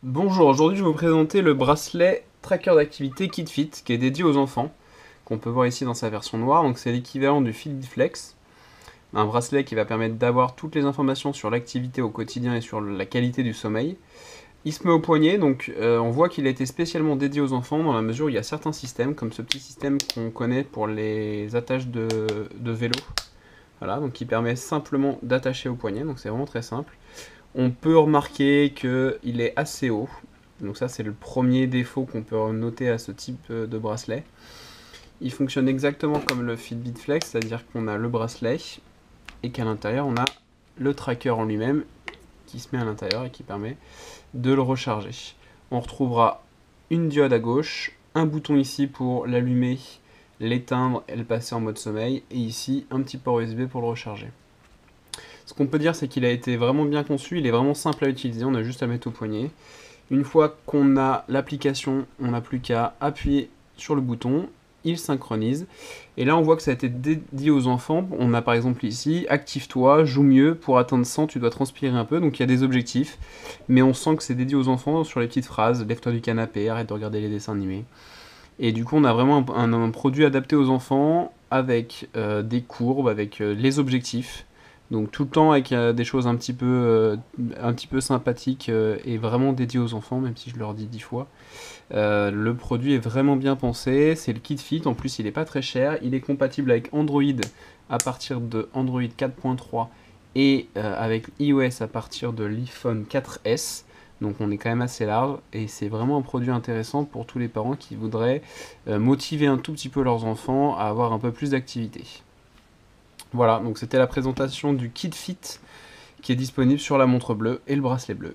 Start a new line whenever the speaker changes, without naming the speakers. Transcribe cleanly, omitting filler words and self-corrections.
Bonjour, aujourd'hui je vais vous présenter le bracelet tracker d'activité KidFit qui est dédié aux enfants, qu'on peut voir ici dans sa version noire. Donc c'est l'équivalent du Fitbit Flex, un bracelet qui va permettre d'avoir toutes les informations sur l'activité au quotidien et sur la qualité du sommeil. Il se met au poignet, donc on voit qu'il a été spécialement dédié aux enfants dans la mesure où il y a certains systèmes, comme ce petit système qu'on connaît pour les attaches de vélo. Voilà, donc qui permet simplement d'attacher au poignet, donc c'est vraiment très simple. On peut remarquer qu'il est assez haut, donc ça c'est le premier défaut qu'on peut noter à ce type de bracelet. Il fonctionne exactement comme le Fitbit Flex, c'est-à-dire qu'on a le bracelet et qu'à l'intérieur on a le tracker en lui-même qui se met à l'intérieur et qui permet de le recharger. On retrouvera une diode à gauche, un bouton ici pour l'allumer, l'éteindre et le passer en mode sommeil, et ici un petit port USB pour le recharger. Ce qu'on peut dire, c'est qu'il a été vraiment bien conçu, il est vraiment simple à utiliser, on a juste à mettre au poignet. Une fois qu'on a l'application, on n'a plus qu'à appuyer sur le bouton, il synchronise. Et là, on voit que ça a été dédié aux enfants. On a par exemple ici, active-toi, joue mieux, pour atteindre 100, tu dois transpirer un peu. Donc il y a des objectifs, mais on sent que c'est dédié aux enfants sur les petites phrases, lève-toi du canapé, arrête de regarder les dessins animés. Et du coup, on a vraiment un produit adapté aux enfants avec des courbes, avec les objectifs. Donc tout le temps avec des choses un petit peu sympathiques et vraiment dédiées aux enfants, même si je leur dis 10 fois. Le produit est vraiment bien pensé, c'est le kit fit, en plus il n'est pas très cher, il est compatible avec Android à partir de Android 4.3 et avec iOS à partir de l'iPhone 4S. Donc on est quand même assez large et c'est vraiment un produit intéressant pour tous les parents qui voudraient motiver un tout petit peu leurs enfants à avoir un peu plus d'activité. Voilà, donc c'était la présentation du kit fit qui est disponible sur la montre bleue et le bracelet bleu.